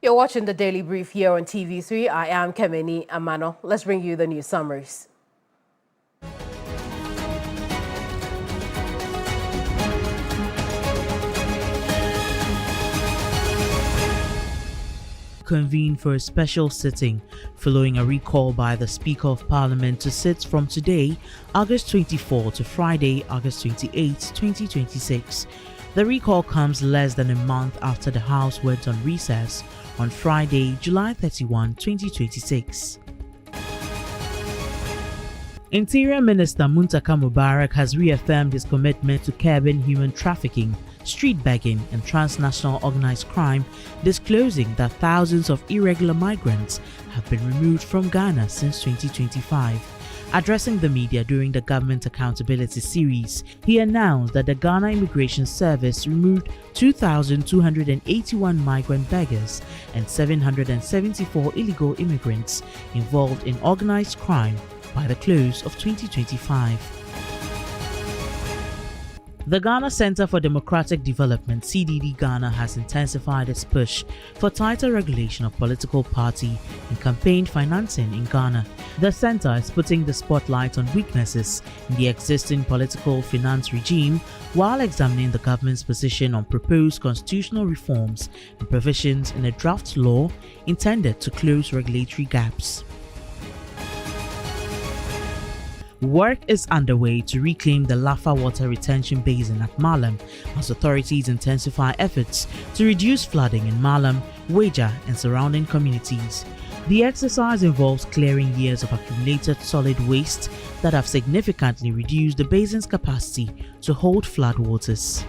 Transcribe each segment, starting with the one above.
You're watching the Daily Brief here on TV3. I am Kemeni Amano. Let's bring you the news summaries. Convened for a special sitting following a recall by the Speaker of Parliament to sit from today, August 24 to Friday, August 28, 2026. The recall comes less than a month after the House went on recess on Friday, July 31, 2026. Interior Minister Muntaka Mubarak has reaffirmed his commitment to curbing human trafficking, street begging and transnational organized crime, disclosing that thousands of irregular migrants have been removed from Ghana since 2025. Addressing the media during the Government Accountability Series, he announced that the Ghana Immigration Service removed 2,281 migrant beggars and 774 illegal immigrants involved in organized crime by the close of 2025. The Ghana Center for Democratic Development (CDD) Ghana has intensified its push for tighter regulation of political party and campaign financing in Ghana. The center is putting the spotlight on weaknesses in the existing political finance regime while examining the government's position on proposed constitutional reforms and provisions in a draft law intended to close regulatory gaps. Work is underway to reclaim the Lafa water retention basin at Malam as authorities intensify efforts to reduce flooding in Malam, Weja and surrounding communities. The exercise involves clearing years of accumulated solid waste that have significantly reduced the basin's capacity to hold floodwaters.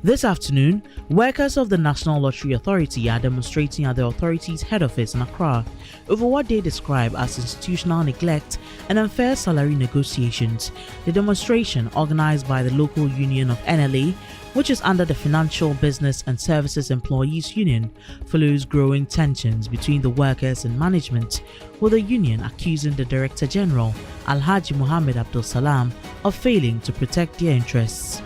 This afternoon, workers of the National Lottery Authority are demonstrating at the authority's head office in Accra over what they describe as institutional neglect and unfair salary negotiations. The demonstration, organized by the local union of NLA, which is under the Financial Business and Services Employees Union, follows growing tensions between the workers and management, with the union accusing the Director General, Alhaji Mohammed Abdul Salam, of failing to protect their interests.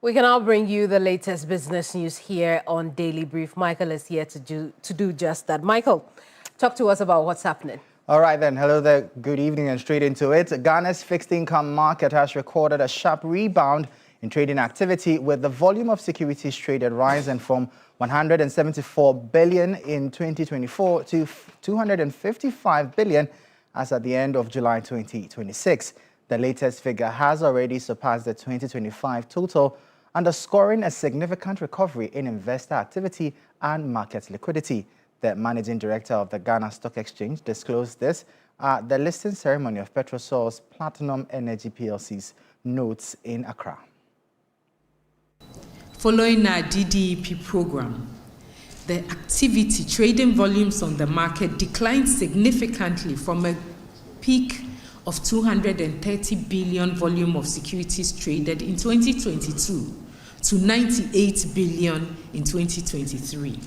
We can now bring you the latest business news here on Daily Brief. Michael is here to do just that. Michael, talk to us about what's happening. All right then. Hello there. Good evening and straight into it. Ghana's fixed income market has recorded a sharp rebound in trading activity, with the volume of securities traded rising from 174 billion in 2024 to 255 billion as at the end of July 2026. The latest figure has already surpassed the 2025 total, underscoring a significant recovery in investor activity and market liquidity. The managing director of the Ghana Stock Exchange disclosed this at the listing ceremony of Petrosol's Platinum Energy PLC's notes in Accra. Following our DDEP program, the activity trading volumes on the market declined significantly from a peak of 230 billion volume of securities traded in 2022 to 98 billion in 2023.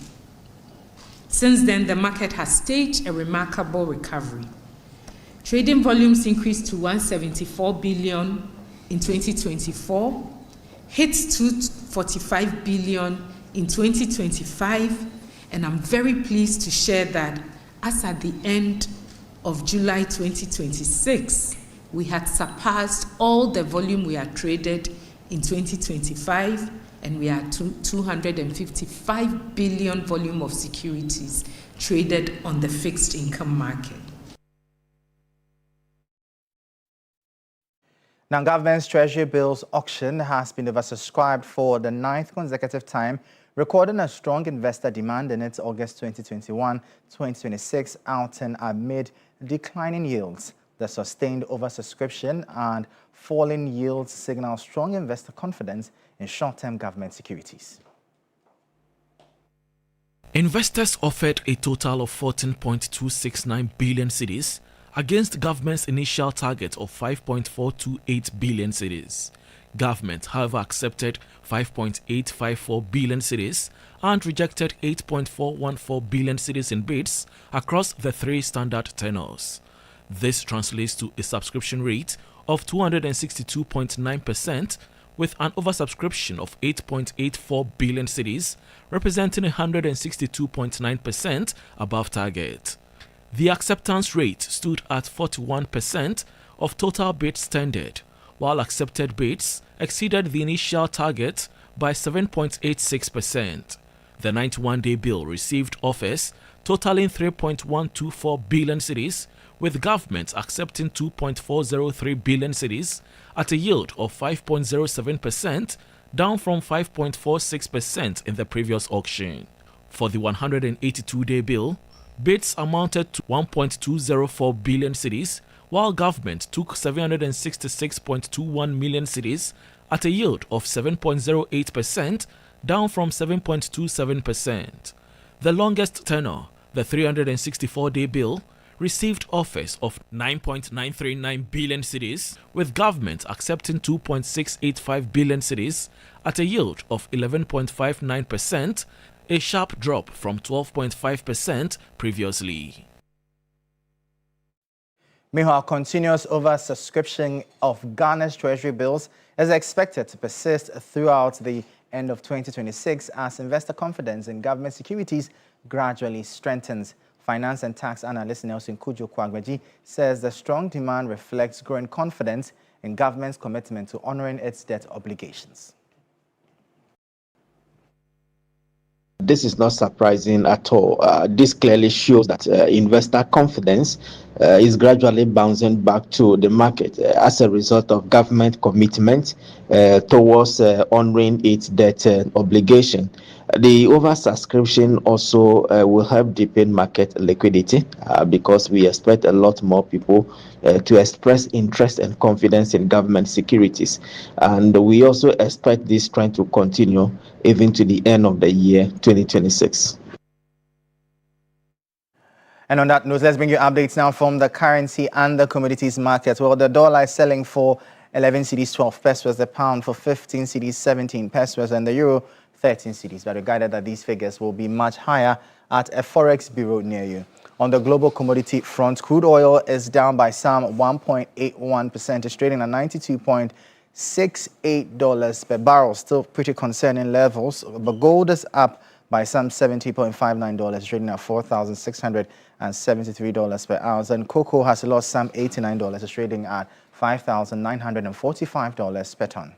Since then, the market has staged a remarkable recovery. Trading volumes increased to 174 billion in 2024, hit 245 billion in 2025, and I'm very pleased to share that as at the end of July 2026, we had surpassed all the volume we had traded in 2025, and we are 255 billion volume of securities traded on the fixed income market. Now, government's Treasury bills auction has been oversubscribed for the 9th consecutive time, recording a strong investor demand in its August 2021-2026 outing amid declining yields. The sustained oversubscription and falling yields signal strong investor confidence in short-term government securities. Investors offered a total of 14.269 billion cedis against government's initial target of 5.428 billion cedis. Government, however, accepted 5.854 billion cedis and rejected 8.414 billion cedis in bids across the 3 standard tenors. This translates to a subscription rate of 262.9%, with an oversubscription of 8.84 billion cedis, representing 162.9% above target. The acceptance rate stood at 41% of total bids tendered, while accepted bids exceeded the initial target by 7.86%. The 91-day bill received offers totaling 3.124 billion cedis, with government accepting 2.403 billion cedis at a yield of 5.07%, down from 5.46% in the previous auction. For the 182-day bill, bids amounted to 1.204 billion cedis, while government took 766.21 million cedis at a yield of 7.08%, down from 7.27%. The longest tenor, the 364-day bill, received offers of 9.939 billion cedis, with government accepting 2.685 billion cedis at a yield of 11.59%, a sharp drop from 12.5% previously. Meanwhile, continuous oversubscription of Ghana's treasury bills is expected to persist throughout the end of 2026 as investor confidence in government securities gradually strengthens. Finance and tax analyst Nelson Kujo Kwagbeji says the strong demand reflects growing confidence in government's commitment to honoring its debt obligations. This is not surprising at all. This clearly shows that investor confidence is gradually bouncing back to the market as a result of government commitment towards honoring its debt obligation. The oversubscription also will help deepen market liquidity because we expect a lot more people to express interest and confidence in government securities. And we also expect this trend to continue even to the end of the year 2026. And on that note, let's bring you updates now from the currency and the commodities market. Well, the dollar is selling for 11 cedis 12 pesos, the pound for 15 cedis 17 pesos, and the euro 13 cedis. But we're guided that these figures will be much higher at a forex bureau near you. On the global commodity front, crude oil is down by some 1.81%. It's trading at $92.68 per barrel. Still pretty concerning levels. But gold is up by some $70.59, trading at $4,673 per ounce. And cocoa has lost some $89. It's trading at $5,945 per ton.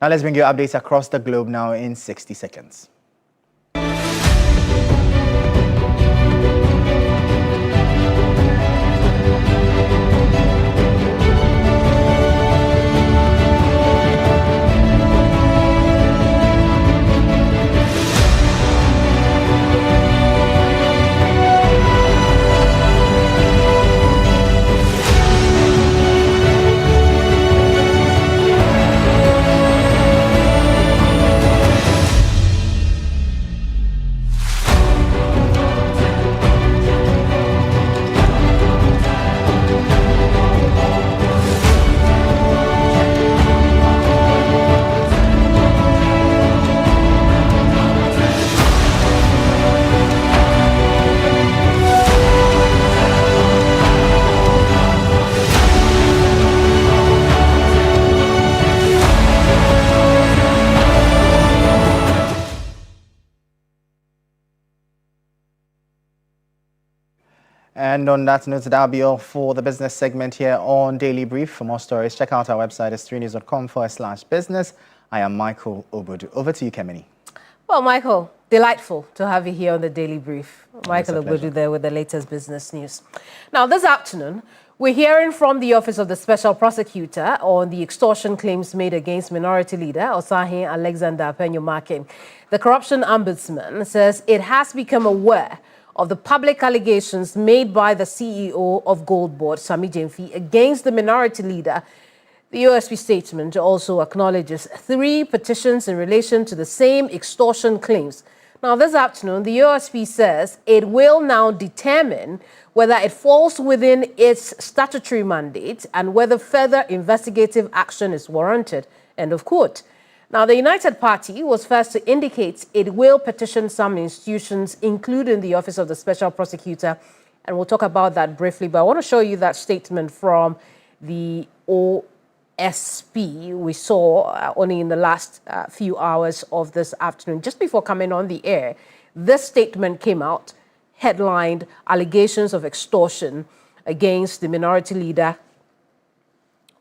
Now let's bring you updates across the globe now in 60 seconds. And on that note, that'll be all for the business segment here on Daily Brief. For more stories, check out our website, s3news.com/business. I am Michael Obodu. Over to you, Kemini. Well, Michael, delightful to have you here on the Daily Brief. Michael Obodu there with the latest business news. Now, this afternoon, we're hearing from the Office of the Special Prosecutor on the extortion claims made against Minority Leader Osahin Alexander Penyomake. The Corruption Ombudsman says it has become aware of the public allegations made by the CEO of Gold Board, Sami Jemfi, against the Minority Leader. The OSP statement also acknowledges 3 petitions in relation to the same extortion claims Now, this afternoon, the OSP says it will now determine whether it falls within its statutory mandate and whether further investigative action is warranted. End of quote. Now, the United Party was first to indicate it will petition some institutions, including the Office of the Special Prosecutor, and we'll talk about that briefly. But I want to show you that statement from the OSP we saw only in the last few hours of this afternoon. Just before coming on the air, this statement came out, headlined "Allegations of Extortion Against the Minority Leader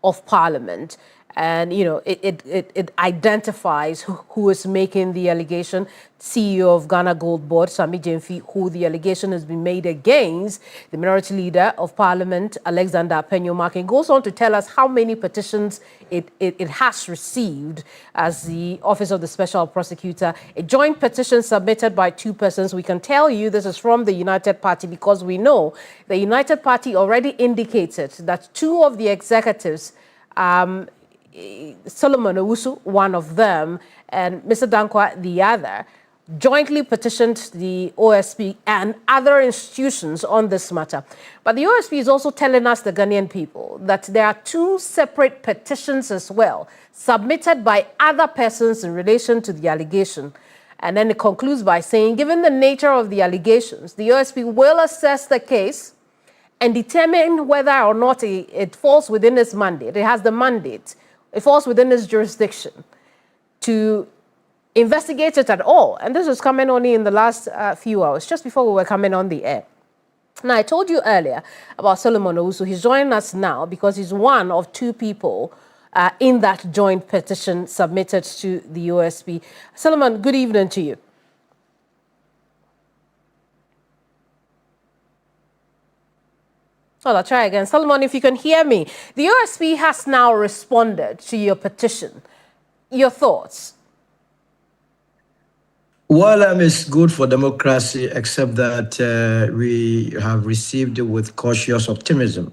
of Parliament." And, you know, it identifies who is making the allegation. CEO of Ghana Gold Board, Sami Jemfi, who the allegation has been made against, the Minority Leader of Parliament, Alexander Penyo-Markin, goes on to tell us how many petitions it has received as the Office of the Special Prosecutor. A joint petition submitted by two persons. We can tell you this is from the United Party because we know the United Party already indicated that two of the executives, Solomon Owusu, one of them, and Mr. Dankwa, the other, jointly petitioned the OSP and other institutions on this matter. But the OSP is also telling us, the Ghanaian people, that there are two separate petitions as well, submitted by other persons in relation to the allegation. And then it concludes by saying, given the nature of the allegations, the OSP will assess the case and determine whether or not it falls within its mandate. It has the mandate. It falls within its jurisdiction to investigate it at all. And this was coming only in the last few hours, just before we were coming on the air. Now, I told you earlier about Solomon Owusu. He's joining us now because he's one of two people in that joint petition submitted to the OSP. Solomon, good evening to you. Well, I'll try again. Solomon, if you can hear me. The OSP has now responded to your petition. Your thoughts? Well, it's good for democracy, except that we have received it with cautious optimism,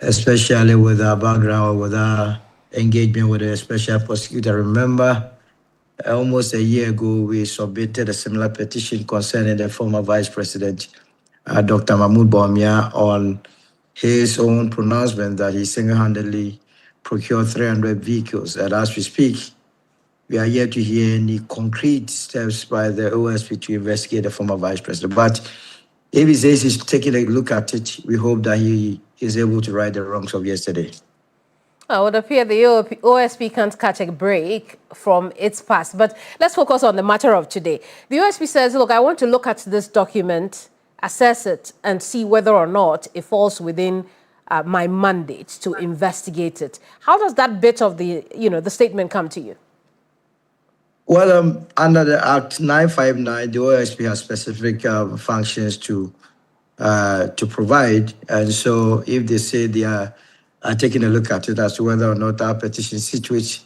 especially with our background, with our engagement with the special prosecutor. Remember, almost a year ago, we submitted a similar petition concerning the former Vice President, Dr. Mahmoud Bawumia, on his own pronouncement that he single-handedly procured 300 vehicles. And as we speak, we are yet to hear any concrete steps by the OSP to investigate the former Vice President. But if he says he's taking a look at it, we hope that he is able to right the wrongs of yesterday. It would appear the OSP can't catch a break from its past. But let's focus on the matter of today. The OSP says, look, I want to look at this document, assess it, and see whether or not it falls within my mandate to investigate it. How does that bit of the statement come to you? Well, under the Act 959, the OSP has specific functions to provide, and so if they say they are taking a look at it as to whether or not our petition situates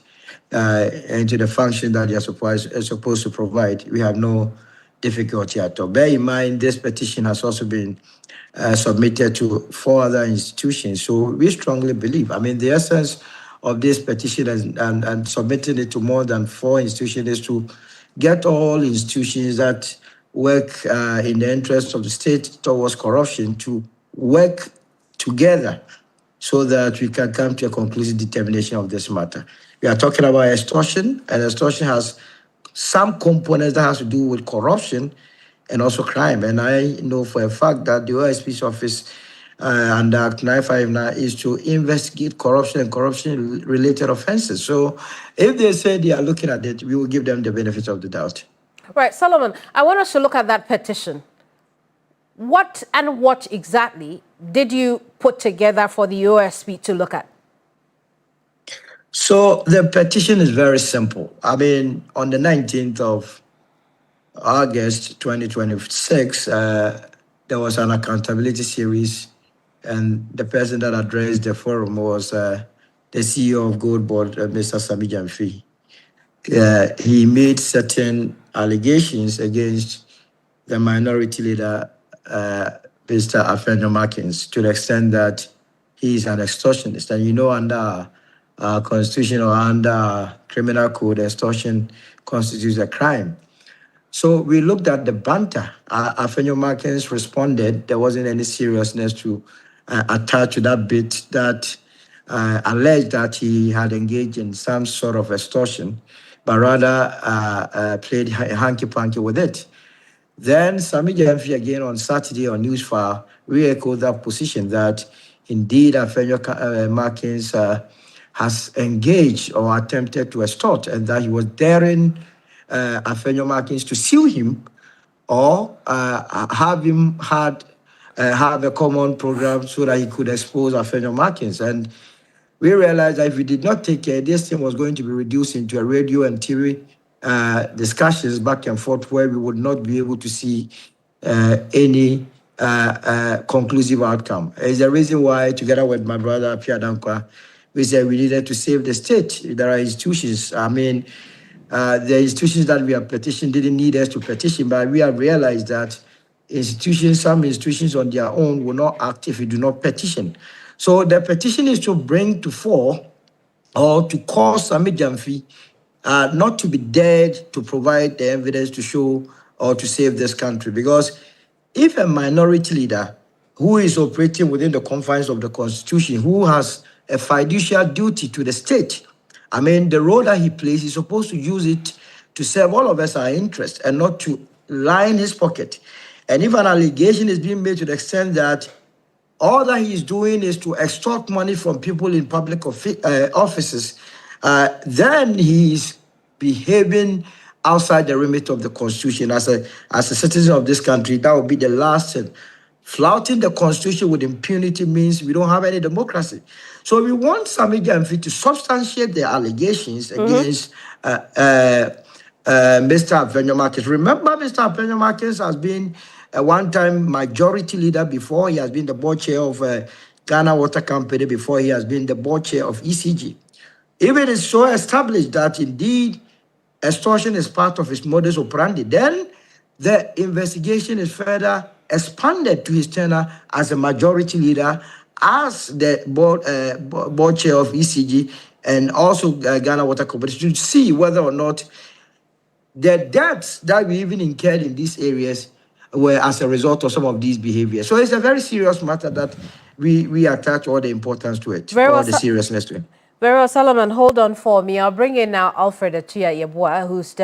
into the function that they are supposed to provide, we have no difficulty at all. Bear in mind, this petition has also been submitted to 4 other institutions. So we strongly believe, the essence of this petition and submitting it to more than 4 institutions is to get all institutions that work in the interest of the state towards corruption to work together so that we can come to a conclusive determination of this matter. We are talking about extortion, and extortion has some components that has to do with corruption and also crime. And I know for a fact that the OSP's office under Act 959 is to investigate corruption and corruption-related offenses. So if they say they are looking at it, we will give them the benefit of the doubt. Right, Solomon, I want us to look at that petition. What exactly did you put together for the OSP to look at? So the petition is very simple. On the 19th of August 2026, there was an accountability series, and the person that addressed the forum was the CEO of Gold Board, Mr. Sami Jemfi. He made certain allegations against the minority leader, Mr. Penyo-Markin, to the extent that he is an extortionist. And under our constitution or under our criminal code, extortion constitutes a crime. So we looked at the banter. Afenyo Markins responded. There wasn't any seriousness to attach to that bit that alleged that he had engaged in some sort of extortion, but rather played hanky-panky with it. Then Sami Jamfi again on Saturday on Newsfile re-echoed that position that indeed Afenyo Markins has engaged or attempted to extort, and that he was daring Afenyo Markins to sue him or have him have a common program so that he could expose Afenyo Markins. And we realized that if we did not take care, this thing was going to be reduced into a radio and TV discussions back and forth where we would not be able to see any conclusive outcome. It's the reason why, together with my brother Pierre Dankwa, we said we needed to save the state. There are institutions. I mean, the institutions that we have petitioned didn't need us to petition, but we have realized that some institutions on their own will not act if we do not petition. So the petition is to bring to fore or to cause Sami Jamfi not to be dared to provide the evidence to show or to save this country. Because if a minority leader who is operating within the confines of the Constitution, who has a fiduciary duty to the state, I mean, the role that he plays, he's supposed to use it to serve all of us our interest and not to line his pocket. And if an allegation is being made to the extent that all that he's doing is to extort money from people in public offices, then he's behaving outside the remit of the Constitution. As a citizen of this country, that would be the last thing. Flouting the Constitution with impunity means we don't have any democracy. So we want Sami Jamfi to substantiate the allegations against Mr. Afenyo Markins. Remember, Mr. Afenyo Markins has been a one-time majority leader before. He has been the board chair of Ghana Water Company before. He has been the board chair of ECG. If it is so established that indeed extortion is part of his modus operandi, then the investigation is further expanded to his tenure as a majority leader, as the board chair of ECG, and also Ghana Water Company, to see whether or not the debts that we even incurred in these areas were as a result of some of these behaviors. So it's a very serious matter that we attach all the importance to it, all the seriousness to it. Very well, Solomon, hold on for me. I'll bring in now Alfred Atua Yeboah, who's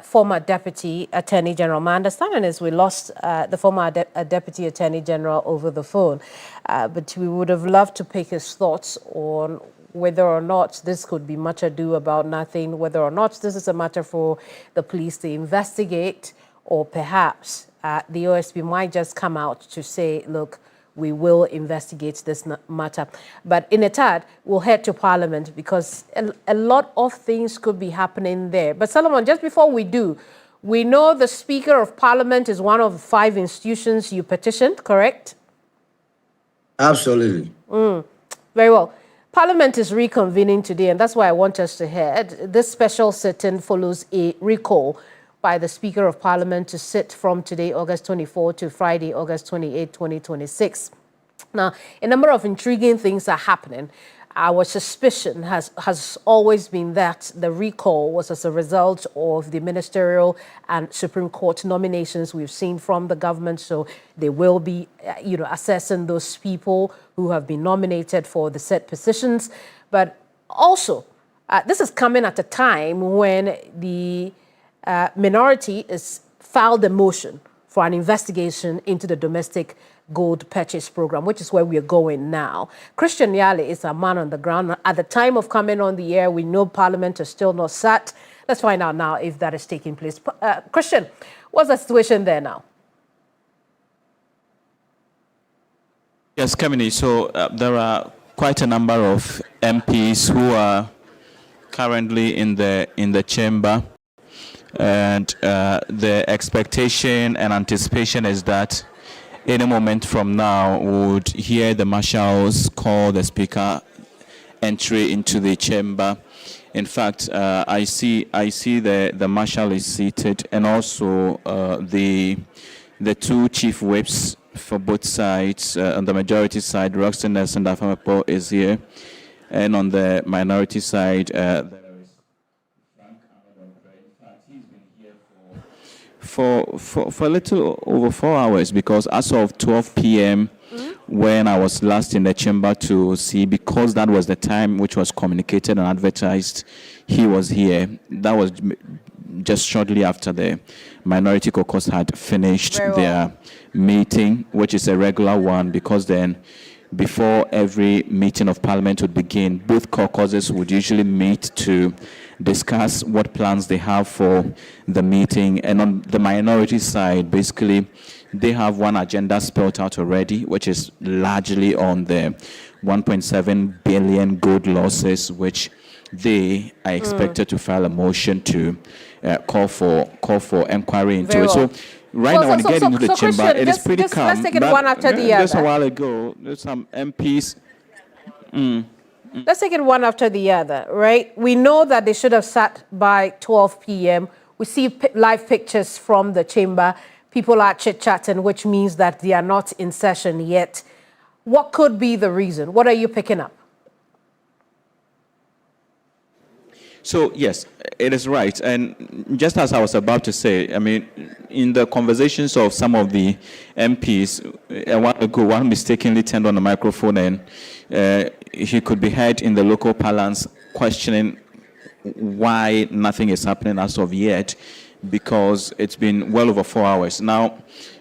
former Deputy Attorney General. My understanding is we lost the former Deputy Attorney General over the phone, but we would have loved to pick his thoughts on whether or not this could be much ado about nothing, whether or not this is a matter for the police to investigate, or perhaps the OSP might just come out to say, look, we will investigate this matter. But in a tad, we'll head to Parliament because a lot of things could be happening there. But Solomon, just before we do, we know the Speaker of Parliament is one of the 5 institutions you petitioned, correct? Absolutely. Very well. Parliament is reconvening today, and that's why I want us to head. This special sit-in follows a recall by the Speaker of Parliament to sit from today, August 24, to Friday, August 28, 2026. Now, a number of intriguing things are happening. Our suspicion has always been that the recall was as a result of the ministerial and Supreme Court nominations we've seen from the government. So they will be, assessing those people who have been nominated for the set positions. But also, this is coming at a time when the minority has filed a motion for an investigation into the domestic gold purchase program, which is where we are going now. Christian Yale is a man on the ground. At the time of coming on the air, we know Parliament is still not sat. Let's find out now if that is taking place. Christian, what's the situation there now? Yes, Kemini. So there are quite a number of MPs who are currently in the chamber. And the expectation and anticipation is that any moment from now we would hear the marshals call the speaker entry into the chamber. In fact, I see the marshal is seated, and also the 2 chief whips for both sides. On the majority side, Roxton Nelson Dafamapo is here, and on the minority side, for a little over 4 hours, because as of 12 p.m. when I was last in the chamber to see, because that was the time which was communicated and advertised, he was here. That was just shortly after the Minority Caucus had finished their meeting, which is a regular one, because then before every meeting of Parliament would begin, both caucuses would usually meet to discuss what plans they have for the meeting. And on the minority side, basically, they have one agenda spelled out already, which is largely on the 1.7 billion gold losses, which they are expected to file a motion to call for inquiry into it. So right now, when you get into the chamber, it is pretty calm. Let's take it one after the other. Just a while ago, there's some MPs. Let's take it one after the other, right? We know that they should have sat by 12 p.m. We see live pictures from the chamber. People are chit-chatting, which means that they are not in session yet. What could be the reason? What are you picking up? So, yes, it is right. And just as I was about to say, I mean, in the conversations of some of the MPs, a while ago, one mistakenly turned on the microphone and he could be heard in the local parlance questioning why nothing is happening as of yet, because it's been well over 4 hours. Now,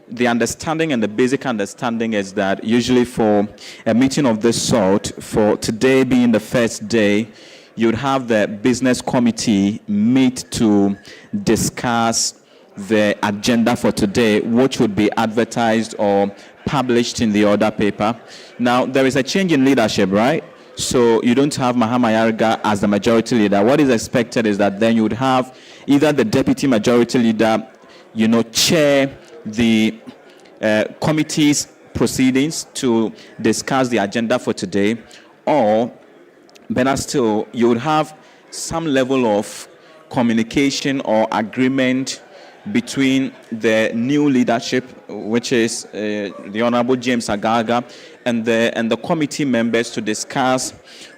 the understanding and the basic understanding is that usually for a meeting of this sort, for today being the first day, you'd have the business committee meet to discuss the agenda for today, which would be advertised or published in the order paper. Now, there is a change in leadership, right? So you don't have Mahama Yarga as the majority leader. What is expected is that then you would have either the deputy majority leader, chair the committee's proceedings to discuss the agenda for today, or better still, you would have some level of communication or agreement between the new leadership, which is the Honorable James Agaga, and the committee members to discuss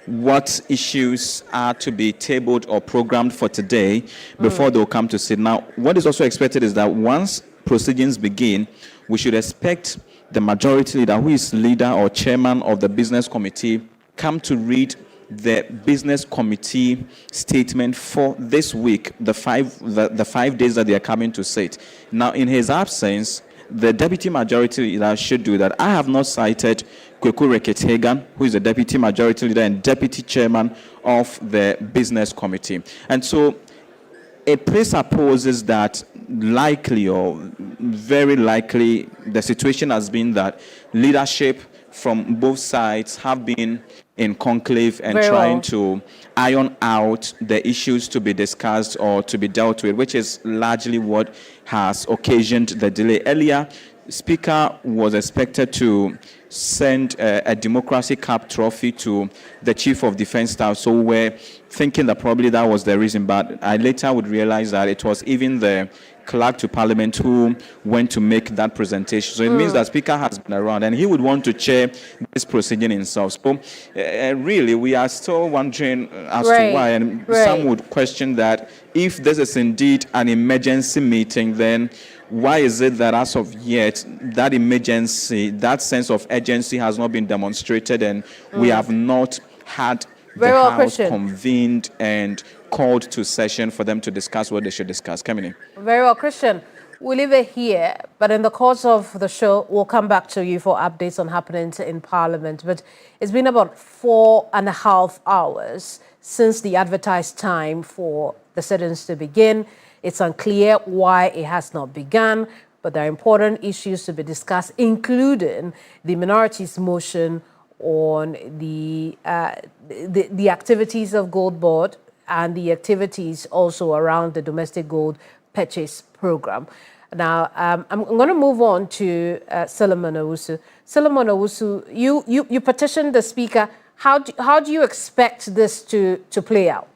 what issues are to be tabled or programmed for today before they'll come to sit. Now, what is also expected is that once proceedings begin, we should expect the majority leader, who is leader or chairman of the business committee, come to read the business committee statement for this week, the 5 days that they are coming to sit. Now, in his absence, the deputy majority leader should do that. I have not cited Kweku Rekethagan, who is the deputy majority leader and deputy chairman of the business committee. And so it presupposes that likely or very likely the situation has been that leadership from both sides have been in conclave and trying to iron out the issues to be discussed or to be dealt with, which is largely what has occasioned the delay. Earlier, Speaker was expected to send a Democracy Cup trophy to the Chief of Defense Staff, so we're thinking that probably that was the reason, but I later would realize that it was even the clerk to Parliament who went to make that presentation. So it means that Speaker has been around and he would want to chair this proceeding himself. So really, we are still wondering as to why. And some would question that if this is indeed an emergency meeting, then why is it that as of yet, that emergency, that sense of urgency has not been demonstrated and we have not had the House convened and called to session for them to discuss what they should discuss? Coming in. Very well, Christian. We'll leave it here, but in the course of the show, we'll come back to you for updates on happenings in Parliament. But it's been about 4.5 hours since the advertised time for the sittings to begin. It's unclear why it has not begun, but there are important issues to be discussed, including the minority's motion on the activities of Gold Board and the activities also around the domestic gold purchase program. Now, I'm going to move on to Solomon Owusu. Solomon Owusu, you petitioned the Speaker. How do you expect this to play out?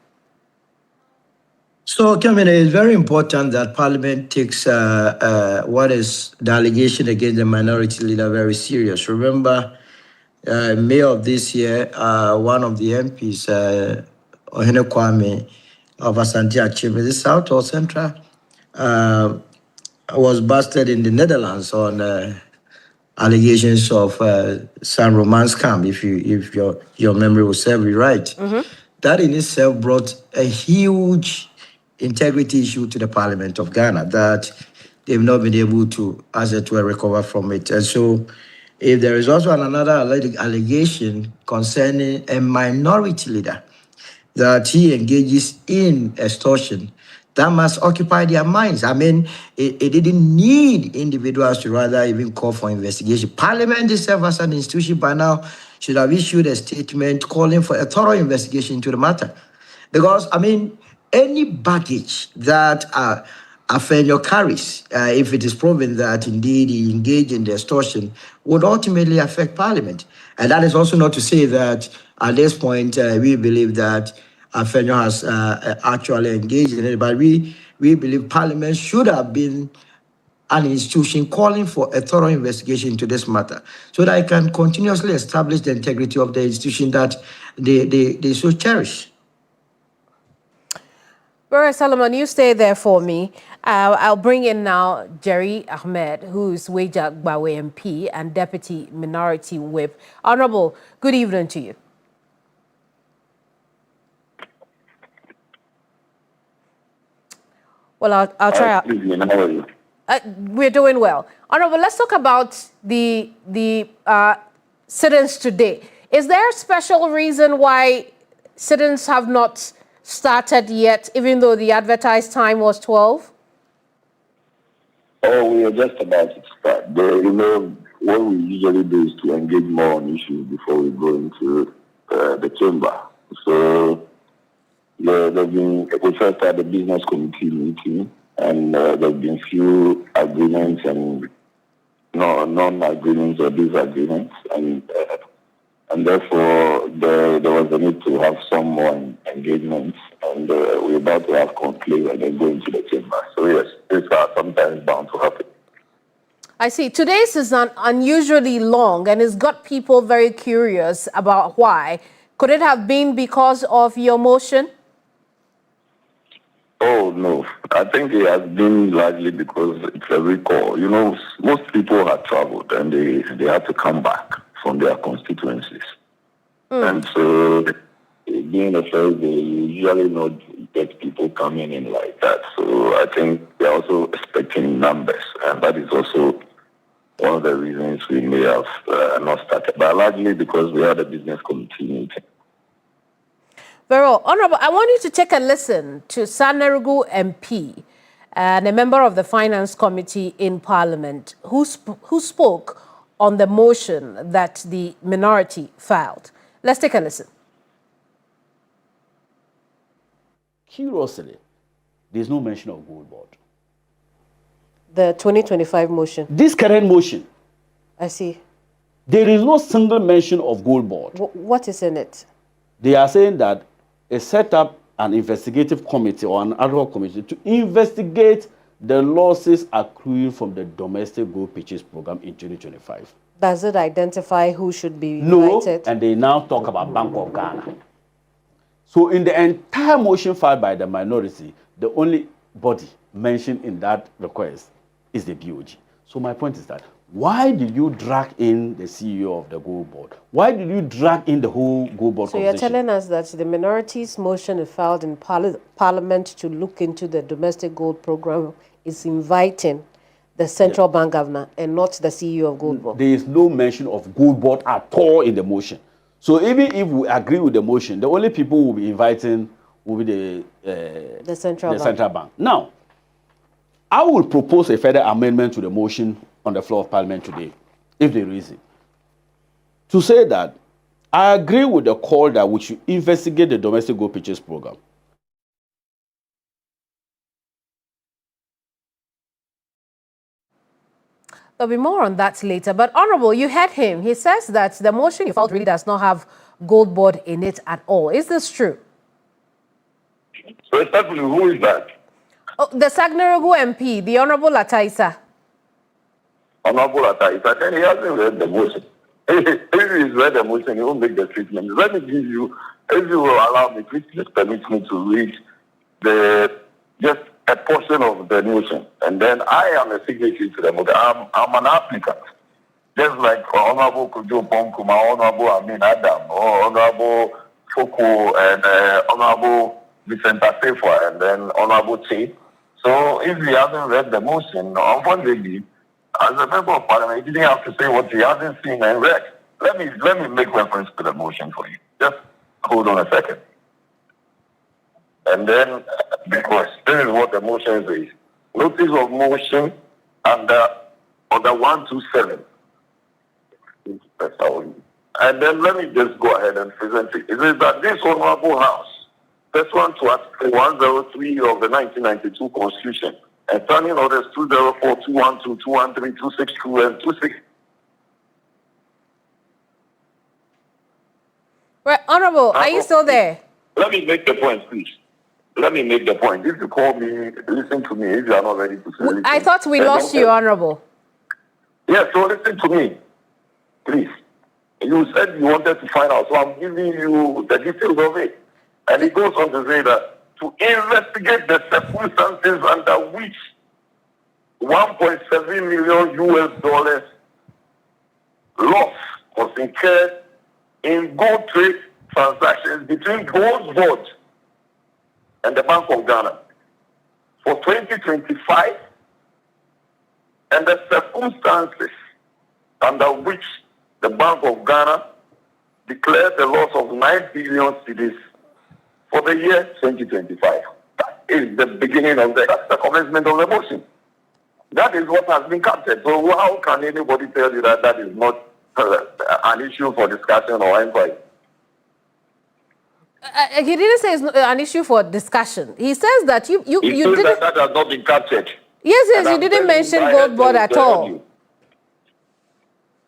So, Kamina, it's very important that Parliament takes what is the allegation against the minority leader very serious. Remember, May of this year, one of the MPs, Ohene Kwame of Asante Achieve, is it South or Central, was busted in the Netherlands on allegations of some romance scam, if your memory will serve you right. Mm-hmm. That in itself brought a huge integrity issue to the Parliament of Ghana that they've not been able to, as it were, recover from it. And so if there is also another allegation concerning a minority leader that he engages in extortion, that must occupy their minds. I mean, it didn't need individuals to rather even call for investigation. Parliament itself, as an institution by now, should have issued a statement calling for a thorough investigation into the matter. Because, I mean, any baggage that Afenyo carries, if it is proven that indeed he engaged in the extortion, would ultimately affect Parliament. And that is also not to say that at this point we believe that Afenyo has actually engaged in it, but we believe Parliament should have been an institution calling for a thorough investigation into this matter so that it can continuously establish the integrity of the institution that they so cherish. Barry Solomon, you stay there for me. I'll bring in now Jerry Ahmed, who's Wejak Bawe MP and Deputy Minority Whip. Honorable, good evening to you. Well, I'll try. Good evening. How are you? We're doing well. Honorable, let's talk about the sit-ins today. Is there a special reason why sit-ins have not started yet, even though the advertised time was 12? Oh, we are just about to start. You know, what we usually do is to engage more on issues before we go into the chamber. So we first had the business committee meeting, and there have been few agreements and non-agreements or disagreements, and therefore there was a need to have some more engagements, and we're about to have conclave and then go into the chamber. So yes, these are sometimes bound to happen. I see. Today's is unusually long, and it's got people very curious about why. Could it have been because of your motion? Oh, no. I think it has been largely because it's a recall. You know, most people have traveled and they have to come back from their constituencies. And so, being the first day, you usually not get people coming in like that. So I think they're also expecting numbers. And that is also one of the reasons we may have not started. But largely because we had a business committee meeting. Very well. Honorable, I want you to take a listen to Sanerugu MP and a member of the Finance Committee in Parliament who spoke on the motion that the minority filed. Let's take a listen. Curiously, there's no mention of Gold Board. The 2025 motion. This current motion. I see. There is no single mention of Gold Board. What is in it? They are saying that it set up an investigative committee or an ad hoc committee to investigate the losses accruing from the domestic gold purchase program in 2025. Does it identify who should be invited? No, and they now talk about Bank of Ghana. So in the entire motion filed by the minority, the only body mentioned in that request is the BOG. So my point is that why did you drag in the CEO of the Gold Board? Why did you drag in the whole Gold Board So you're telling us that the minority's motion is filed in Parliament to look into the domestic gold program is inviting the central bank governor and not the CEO of Gold Board? There is no mention of Gold Board at all in the motion. So even if we agree with the motion, the only people we'll be inviting will be the central bank. Now, I will propose a further amendment to the motion on the floor of Parliament today, if there is it, to say that I agree with the call that we should investigate the domestic gold purchase program. There'll be more on that later. But Honorable, you heard him. He says that the motion you filed really does not have Gold Board in it at all. Is this true? So exactly who is that? Oh, the Sanerugu MP, the Honorable Ataisa. Honorable Ataisa, then he hasn't read the motion. If he's read the motion, he won't make the treatment. Let me give you, if you will allow me, please just permit me to read just a portion of the motion, and then I am a signatory to the motion. I'm an applicant. Just like Honorable Kujo Ponkuma, Honorable Amin Adam, or Honorable Foko, and Honorable Vicenta Sefa, and then Honorable Che. So if he hasn't read the motion, unfortunately, as a member of Parliament, he didn't have to say what he hasn't seen and read. Let me make reference to the motion for you. Just hold on a second. And then, because this is what the motion says. Notice of motion under 127. And then let me just go ahead and present it. It is that this Honorable House, pursuant to Article 103 of the 1992 Constitution, and Standing Orders 204, 212, 213, 262, and 26. Right, Honorable, are you still there? Let me make the point, please. Let me make the point. If you call me, listen to me. If you are not ready to listen. I thought we lost you, Honorable. Yes, so listen to me, please. You said you wanted to find out, so I'm giving you the details of it. And it goes on to say that to investigate the circumstances under which $1.7 million loss was incurred in gold trade transactions between Gold Board and the Bank of Ghana for 2025, and the circumstances under which the Bank of Ghana declared the loss of 9 billion cedis for the year 2025. That is the beginning of that's the commencement of the motion. That is what has been captured. So how can anybody tell you that that is not an issue for discussion or inquiry? He didn't say it's an issue for discussion. He says that you didn't. That has not been captured. Yes, you didn't mention Gold Board at all.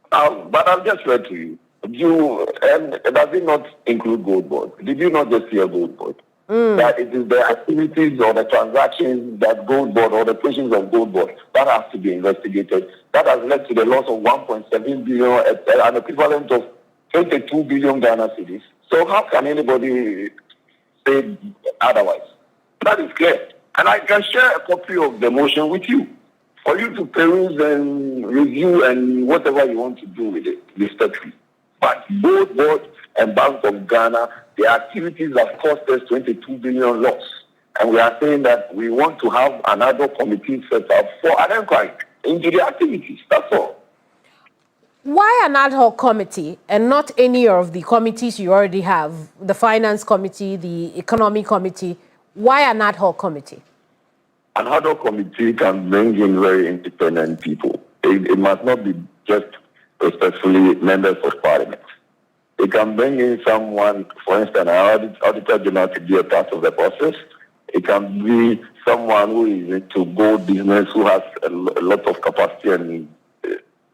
But I've just read to you. And does it not include Gold Board? Did you not just hear Gold Board? That it is the activities or the transactions that Gold Board or the positions of Gold Board that has to be investigated. That has led to the loss of 1.7 billion, an equivalent of 22 billion Ghana cedis. So how can anybody say otherwise? That is clear. And I can share a copy of the motion with you for you to peruse and review and whatever you want to do with it, respectfully. But both Board and Bank of Ghana, their activities have cost us 22 billion loss. And we are saying that we want to have another committee set up for an inquiry into the activities. That's all. Why an ad hoc committee and not any of the committees you already have? The Finance Committee, the Economic Committee. Why an ad hoc committee? An ad hoc committee can bring in very independent people. It must not be just respectfully members of Parliament. It can bring in someone, for instance, an auditor general to be a part of the process. It can be someone who is into gold business, who has a lot of capacity and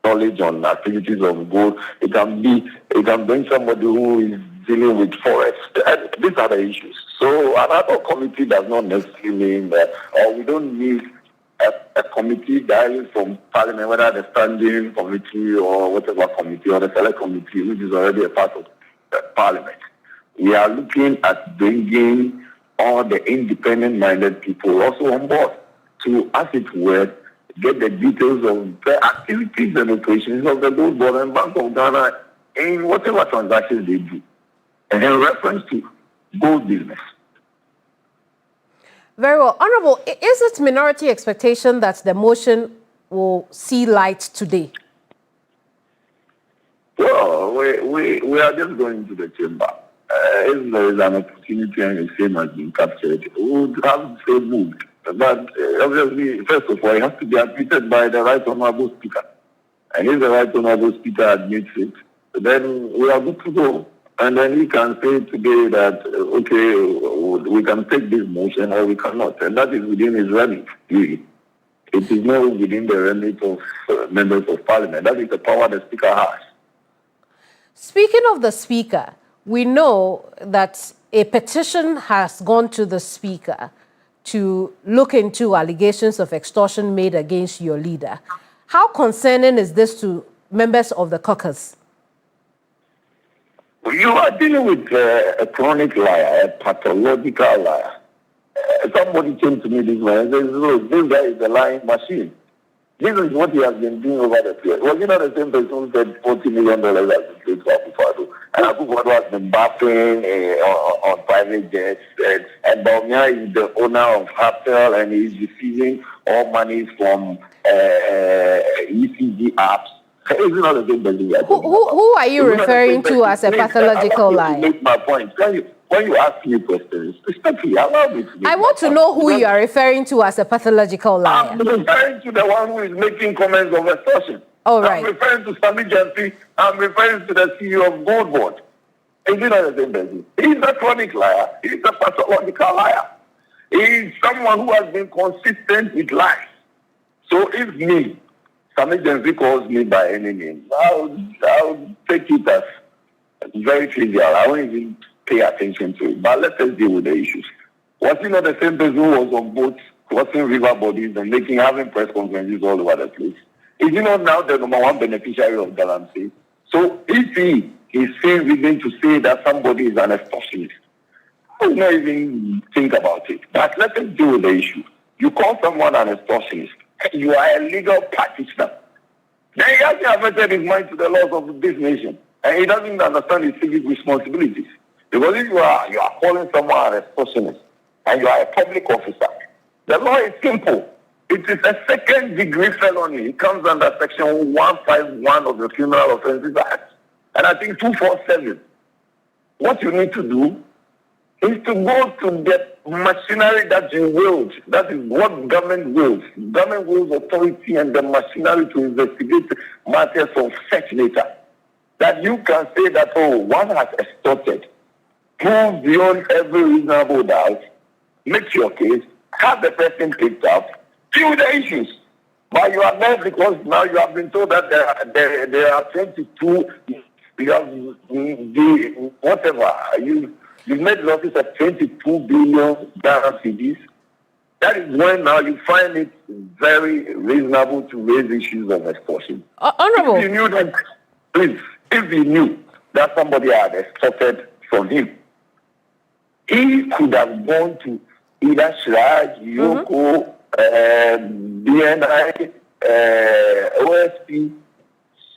knowledge on activities of gold. It can bring somebody who is dealing with forest. And these are the issues. So an ad hoc committee does not necessarily mean that, or we don't need a committee directly from Parliament, whether the standing committee or whatever committee or the select committee, which is already a part of Parliament. We are looking at bringing all the independent-minded people also on board to, as it were, get the details of the activities and operations of the Gold Board and Bank of Ghana in whatever transactions they do, and in reference to gold business. Very well. Honorable, is it minority expectation that the motion will see light today? Well, we are just going to the chamber. If there is an opportunity and the same has been captured, we would have to say moved. But obviously, first of all, it has to be admitted by the Right Honourable Speaker. And if the Right Honourable Speaker admits it, then we are good to go. And then we can say today that, okay, we can take this motion or we cannot. And that is within his remit, really. It is not within the remit of members of Parliament. That is the power the Speaker has. Speaking of the Speaker, we know that a petition has gone to the Speaker to look into allegations of extortion made against your leader. How concerning is this to members of the caucus? You are dealing with a chronic liar, a pathological liar. Somebody came to me this morning and said, look, this guy is a lying machine. This is what he has been doing over the period. Was he not the same person who said $40 million has been paid to Akufo-Addo? And Akufo-Addo has been bathing on private jets. And Baumia is the owner of Haptel and he's receiving all money from ECG apps. Is it not the same person? Who are you referring to as a pathological liar? Make my point. When you ask me questions, respectfully, allow me to make I want to know who you are referring to as a pathological liar. I'm referring to the one who is making comments of extortion. Oh, right. I'm referring to Sammy Jansi. I'm referring to the CEO of Gold Board. Is it not the same person? He's a chronic liar. He's a pathological liar. He's someone who has been consistent with lies. So if me, Sammy Jansi calls me by any name, I'll take it as very trivial. I won't even pay attention to it. But let us deal with the issues. Was he not the same person who was on boats crossing river bodies and having press conferences all over the place? Is he not now the number one beneficiary of Galamsey? So if he is saying reason to say that somebody is an extortionist, I will not even think about it. But let us deal with the issue. You call someone an extortionist. You are a legal practitioner. Then he hasn't affected his mind to the laws of this nation. And he doesn't understand his civic responsibilities. Because if you are calling someone an extortionist and you are a public officer, the law is simple. It is a second-degree felony. It comes under Section 151 of the Criminal Offences Act. And I think 247. What you need to do is to go to the machinery that you wield. That is what government wills. Government wills authority and the machinery to investigate matters of such nature. That you can say that, oh, one has extorted. Prove beyond every reasonable doubt. Make your case. Have the person picked up. Deal with the issues. But you are there because now you have been told that there are 22. You have whatever. You've made losses of 22 billion Ghana cedis. That is when now you find it very reasonable to raise issues of extortion. Honorable. If you knew that, please, if you knew that somebody had extorted from him, he could have gone to either Shraj, Yoko, BNI, OSP,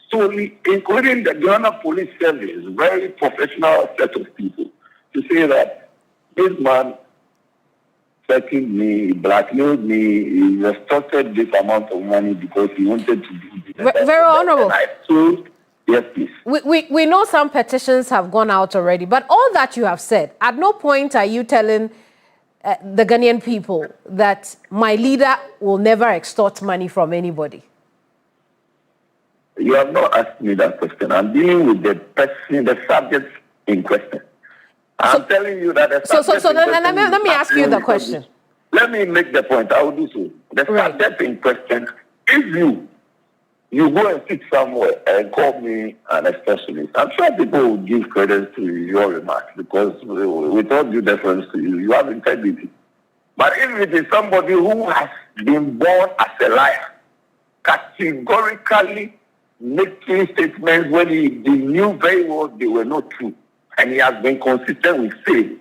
solely, including the Ghana Police Service, very professional set of people, to say that this man threatened me, blackmailed me, he extorted this amount of money because he wanted to do this. Very honorable. I told, yes, please. We know some petitions have gone out already, but all that you have said, at no point are you telling the Ghanaian people that my leader will never extort money from anybody. You have not asked me that question. I'm dealing with the person, the subject in question. I'm telling you that the subject let me ask you the question. Let me make the point. I will do so. The subject in question, if you go and sit somewhere and call me an extortionist, I'm sure people will give credit to your remarks because with all due deference to you, you have integrity. But if it is somebody who has been born as a liar, categorically making statements when he knew very well they were not true, and he has been consistent with saying,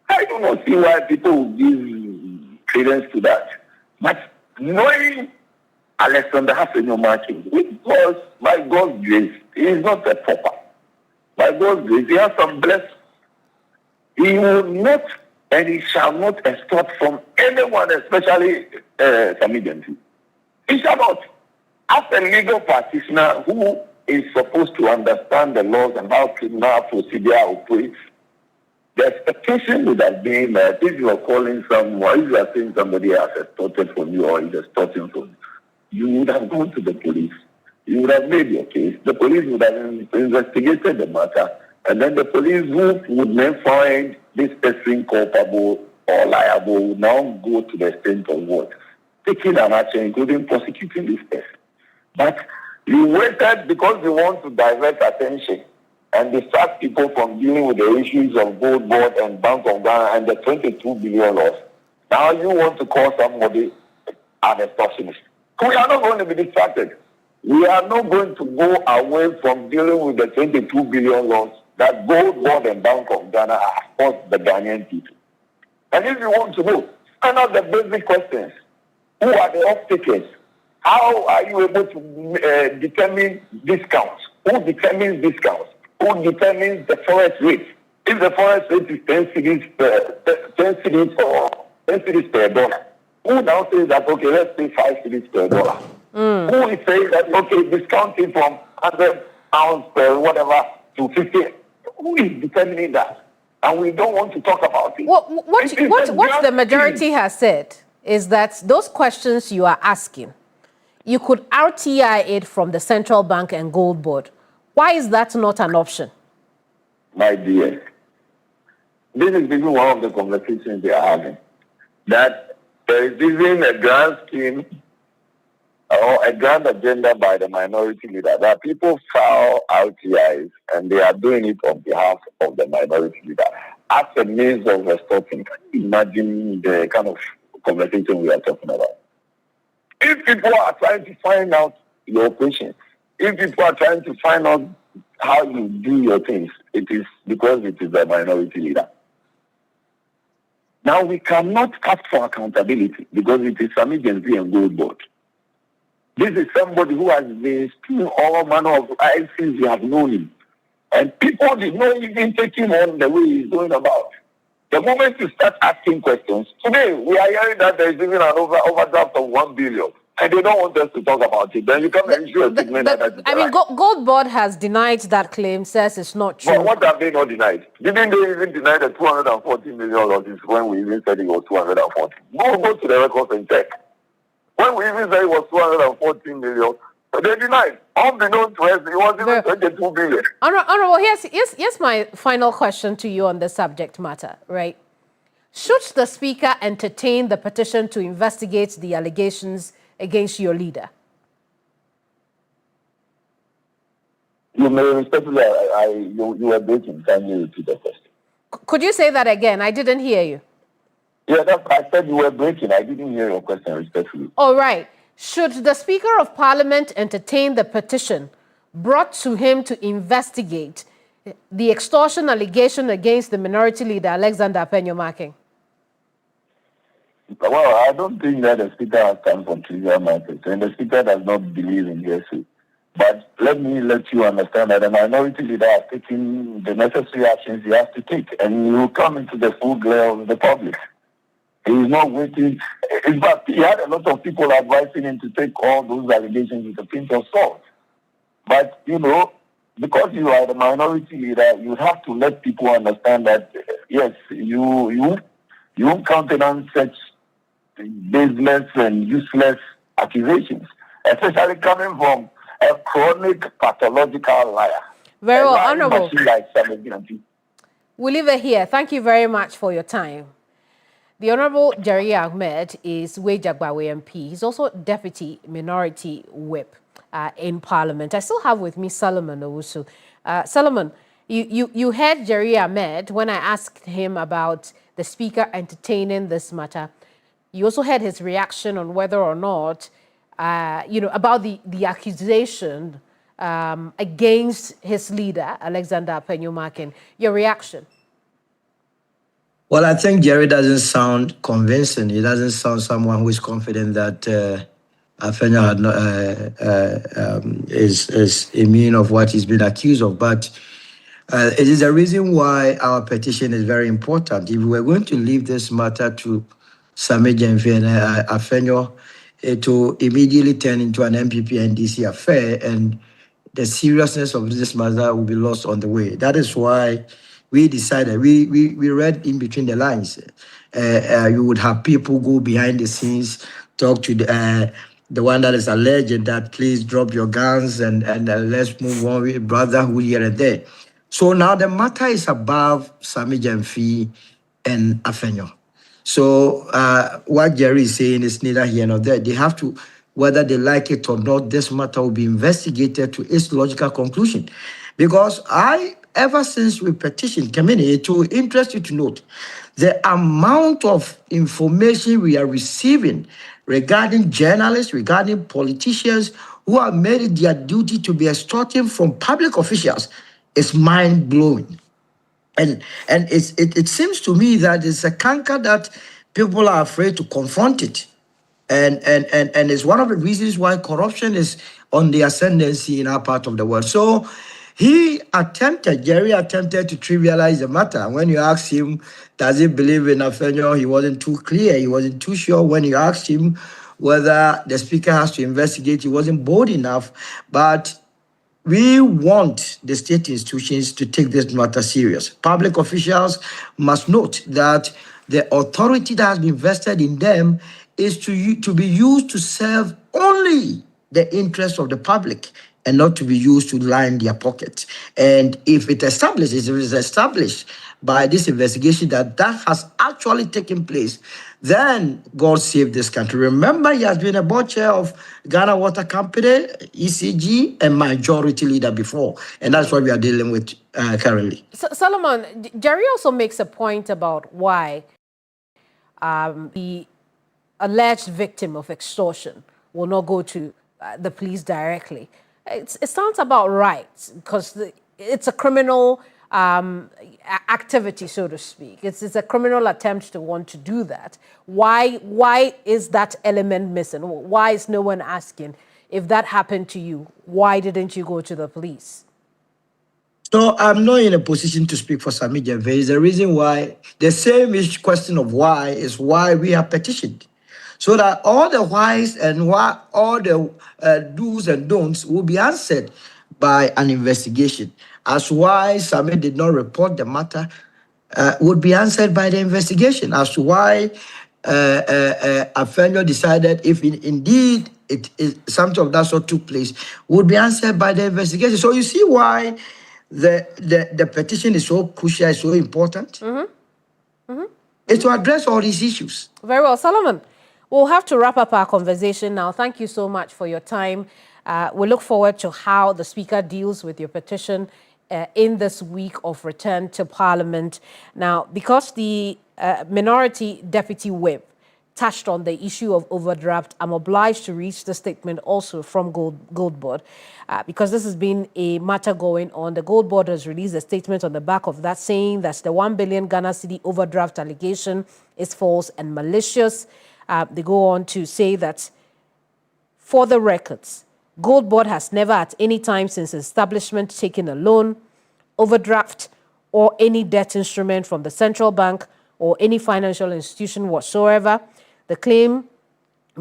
I do not see why people will give credence to that. But knowing Alexander Hassan-Yomakin, which was, by God's grace, he is not a pauper. By God's grace, he has some blessings. He will not and he shall not extort from anyone, especially Sammy Jansi. He shall not. As a legal practitioner who is supposed to understand the laws and how criminal procedure operates, the expectation would have been that if you are calling someone, if you are saying somebody has extorted from you or is extorting from you, you would have gone to the police. You would have made your case. The police would have investigated the matter, and then the police would then find this person culpable or liable would now go to the extent of what? Taking an action, including prosecuting this person. But you waited because you want to divert attention and distract people from dealing with the issues of Gold Board and Bank of Ghana and the 22 billion loss. Now you want to call somebody an extortionist. We are not going to be distracted. We are not going to go away from dealing with the 22 billion loss that Gold Board and Bank of Ghana have cost the Ghanaian people. And if you want to know, find out the basic questions. Who are the off-takers? How are you able to determine discounts? Who determines discounts? Who determines the forest rate? If the forest rate is 10 cedis per dollar, who now says that, okay, let's pay 5 cedis per dollar? Who is saying that, okay, discounting from 100 pounds per whatever to 50? Who is determining that? And we don't want to talk about it. What the majority has said is that those questions you are asking, you could RTI it from the central bank and gold board. Why is that not an option? My dear, this is even one of the conversations they are having. That there is even a grand scheme or a grand agenda by the minority leader that people file RTIs and they are doing it on behalf of the minority leader as a means of restoring. Can you imagine the kind of conversation we are talking about? If people are trying to find out your patients, if people are trying to find out how you do your things, it is because it is a minority leader. Now, we cannot ask for accountability because it is some agency and gold board. This is somebody who has been stealing all manner of lives since we have known him. And people did not even take him on the way he's going about. The moment you start asking questions, today we are hearing that there is even an overdraft of 1 billion. And they don't want us to talk about it. Then you come and issue a statement Gold Board has denied that claim, says it's not true. But what have they not denied? Didn't they even deny the 240 million losses when we even said it was 240? Go to the records and check. When we even said it was 214 million, they denied. Unbeknown to us, it was even 22 billion. Honorable, here's my final question to you on the subject matter, right? Should the Speaker entertain the petition to investigate the allegations against your leader? You may respectfully, you were breaking. Can you repeat the question? Could you say that again? I didn't hear you. Yeah, I said you were breaking. I didn't hear your question respectfully. All right. Should the Speaker of Parliament entertain the petition brought to him to investigate the extortion allegation against the minority leader, Alexander Apenyo-Marking? Well, I don't think that the Speaker has come from trivial matters, and the Speaker does not believe in hearsay. But let me let you understand that the minority leader has taken the necessary actions he has to take, and he will come into the full glare of the public. He is not waiting. In fact, he had a lot of people advising him to take all those allegations with a pinch of salt. But, you know, because you are the minority leader, you have to let people understand that, yes, you countenance such baseless and useless accusations, especially coming from a chronic pathological liar. Very well, Honorable. Like we'll leave it here. Thank you very much for your time. The Honorable Jerry Ahmed is Wejagbawe MP. He's also Deputy Minority Whip in Parliament. I still have with me Solomon Owusu. Solomon, you heard Jerry Ahmed when I asked him about the Speaker entertaining this matter. You also heard his reaction on whether or not, about the accusation against his leader, Alexander Apenyo-Marking. Your reaction? Well, I think Jerry doesn't sound convincing. He doesn't sound someone who is confident that Apenyo had not, is immune of what he's been accused of. But it is a reason why our petition is very important. If we were going to leave this matter to Sammy Jemfe and Apenyo, it will immediately turn into an MPP NDC affair, and the seriousness of this matter will be lost on the way. That is why we decided, we read in between the lines. You would have people go behind the scenes, talk to the one that is alleged that please drop your guns and let's move on with brotherhood here and there. So now the matter is above Sammy Jemfe and Apenyo. So what Jerry is saying is neither here nor there. They have to, whether they like it or not, this matter will be investigated to its logical conclusion. Because ever since we petitioned Kemini, it will interest you to note the amount of information we are receiving regarding journalists, regarding politicians who have made it their duty to be extorting from public officials is mind-blowing. And it seems to me that it's a canker that people are afraid to confront it. And it's one of the reasons why corruption is on the ascendancy in our part of the world. So Jerry attempted to trivialize the matter. When you asked him, does he believe in Afenyo, he wasn't too clear. He wasn't too sure. When you asked him whether the speaker has to investigate, he wasn't bold enough. But we want the state institutions to take this matter serious. Public officials must note that the authority that has been vested in them is to be used to serve only the interests of the public and not to be used to line their pockets. And if it is established by this investigation that has actually taken place, then God save this country. Remember, he has been a board chair of Ghana Water Company, ECG, and majority leader before. And that's what we are dealing with currently. So, Solomon, Jerry also makes a point about why the alleged victim of extortion will not go to the police directly. It sounds about right, because it's a criminal activity, so to speak. It's a criminal attempt to want to do that. Why is that element missing? Why is no one asking, if that happened to you, why didn't you go to the police? So I'm not in a position to speak for Sami Gervais. The reason why, the same question of why is why we have petitioned. So that all the whys and why all the do's and don'ts will be answered by an investigation. As why Sami did not report the matter would be answered by the investigation. As to why Afenyo decided if indeed something of that sort took place, would be answered by the investigation. So you see why the petition is so crucial, so important. It's to address all these issues. Very well, Solomon. We'll have to wrap up our conversation now. Thank you so much for your time. We look forward to how the Speaker deals with your petition in this week of return to Parliament. Now, because the Minority Deputy Whip touched on the issue of overdraft, I'm obliged to read the statement also from Gold Board, because this has been a matter going on. The Gold Board has released a statement on the back of that saying that the 1 billion Ghana cedi overdraft allegation is false and malicious. They go on to say that, for the records, Gold Board has never at any time since establishment taken a loan, overdraft, or any debt instrument from the central bank or any financial institution whatsoever. The claim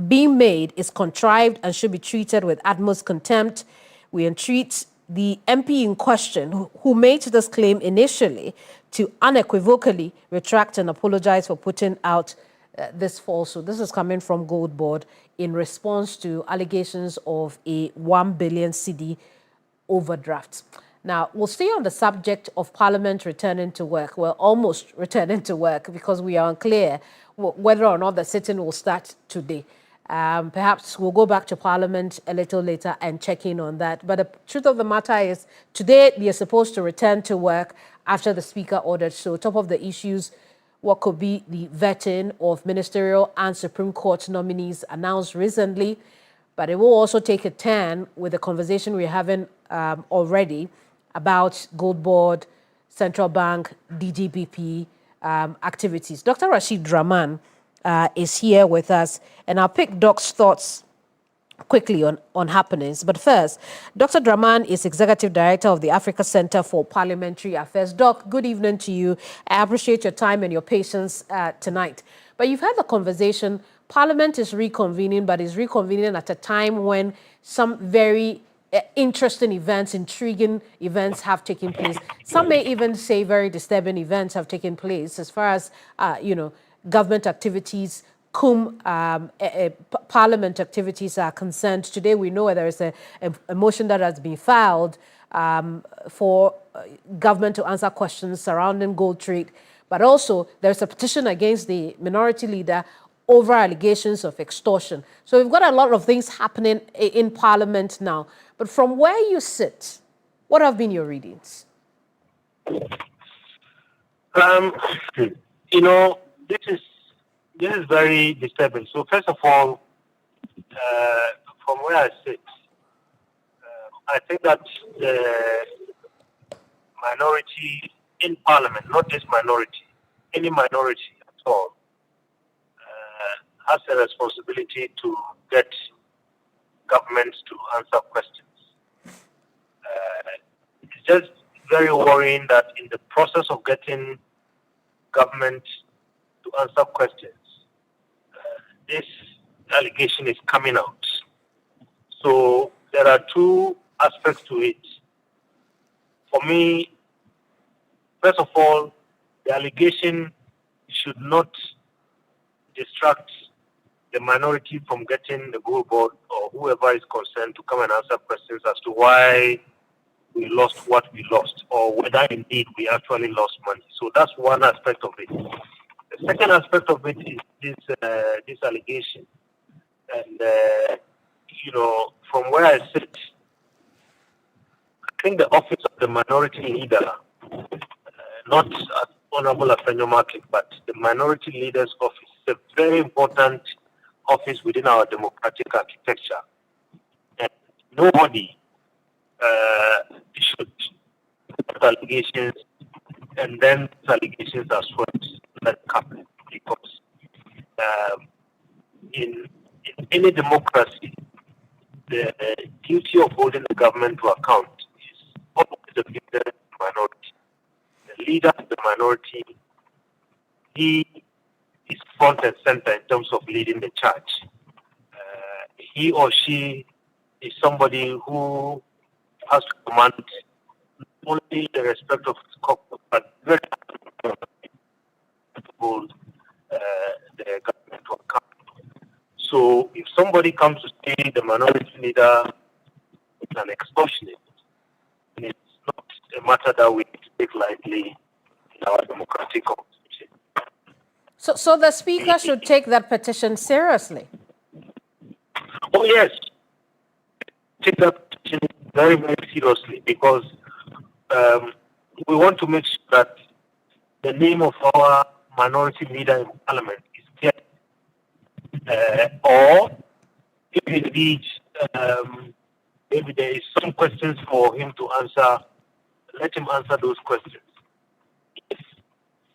being made is contrived and should be treated with utmost contempt. We entreat the MP in question, who made this claim initially, to unequivocally retract and apologize for putting out this falsehood. This is coming from Gold Board in response to allegations of a 1 billion cedi overdraft. Now, we'll stay on the subject of Parliament returning to work. We're almost returning to work because we are unclear whether or not the sitting will start today. Perhaps we'll go back to Parliament a little later and check in on that. But the truth of the matter is, today we are supposed to return to work after the Speaker ordered. So, top of the issues, what could be the vetting of ministerial and Supreme Court nominees announced recently. But it will also take a turn with the conversation we're having already about Gold Board, Central Bank, DGPP activities. Dr. Rashid Draman is here with us, and I'll pick Doc's thoughts quickly on happenings. But first, Dr. Draman is Executive Director of the Africa Center for Parliamentary Affairs. Doc, good evening to you. I appreciate your time and your patience tonight. But you've had the conversation. Parliament is reconvening, but is reconvening at a time when some very interesting events, intriguing events have taken place. Some may even say very disturbing events have taken place as far as, government activities, Parliament activities are concerned. Today we know there is a motion that has been filed for government to answer questions surrounding gold trade, but also there's a petition against the minority leader over allegations of extortion. So we've got a lot of things happening in Parliament now. But from where you sit, what have been your readings? This is very disturbing. So first of all, from where I sit, I think that the minority in Parliament, not this minority, any minority at all, has a responsibility to get governments to answer questions. It's just very worrying that in the process of getting government to answer questions, this allegation is coming out. So there are two aspects to it. For me, first of all, the allegation should not distract the minority from getting the gold board or whoever is concerned to come and answer questions as to why we lost what we lost or whether indeed we actually lost money. So that's one aspect of it. The second aspect of it is this allegation. And, from where I sit, I think the office of the minority leader, not Honorable Afenyo Market, but the minority leader's office, is a very important office within our democratic architecture. And nobody should put allegations and then allegations are swept under the carpet, because in any democracy, the duty of holding the government to account is always the leader of the minority. The leader of the minority, he is front and center in terms of leading the charge. He or she is somebody who has to command not only the respect of his corporate, but very to hold the government to account. So if somebody comes to say the minority leader is an extortionist, then it's not a matter that we take lightly in our democratic constitution. So the Speaker should take that petition seriously? Oh, yes. Take that petition very, very seriously, because we want to make sure that the name of our minority leader in Parliament is clear. Or if indeed maybe there is some questions for him to answer, let him answer those questions. If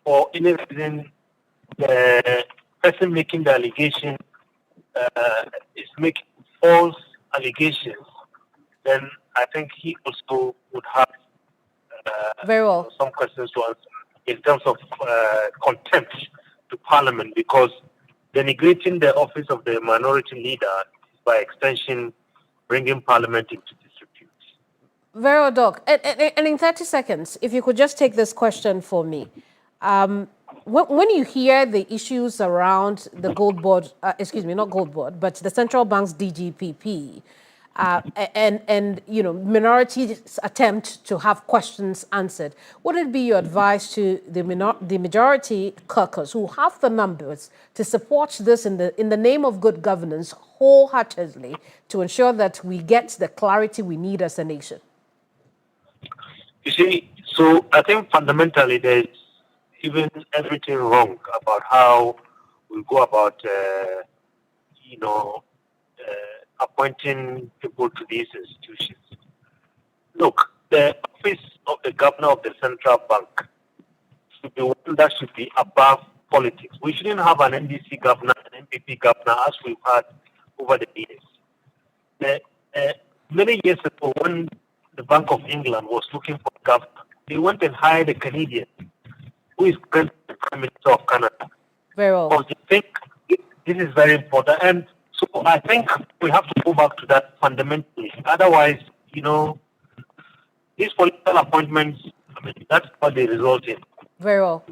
for any reason the person making the allegation is making false allegations, then I think he also would have very well some questions to answer in terms of contempt to Parliament, because denigrating the office of the minority leader is by extension bringing Parliament into disrepute. Very well, Doc. And in 30 seconds, if you could just take this question for me. When you hear the issues around the gold board, not gold board, but the central bank's DGPP, and minorities attempt to have questions answered, would it be your advice to the majority caucus who have the numbers to support this in the name of good governance wholeheartedly to ensure that we get the clarity we need as a nation? You see, so I think fundamentally there's even everything wrong about how we go about, appointing people to these institutions. Look, the office of the governor of the central bank should be one that should be above politics. We shouldn't have an NDC governor, an MPP governor, as we've had over the years. Many years ago, when the Bank of England was looking for a governor, they went and hired a Canadian who is currently the Prime Minister of Canada. Very well. Because they think this is very important. And so I think we have to go back to that fundamentally. Otherwise, these political appointments, that's what they result in. Very well.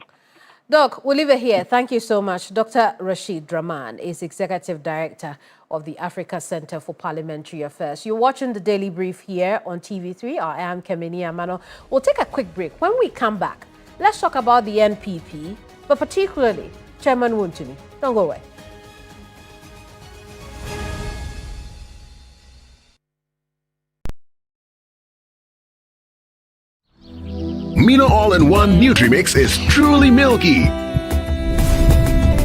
Doc, we'll leave it here. Thank you so much. Dr. Rashid Draman is Executive Director of the Africa Center for Parliamentary Affairs. You're watching the Daily Brief here on TV3. I am Kemini Amano. We'll take a quick break. When we come back, let's talk about the NPP, but particularly Chairman Wontumi. Don't go away. Mino All-in-One Nutrimix is truly milky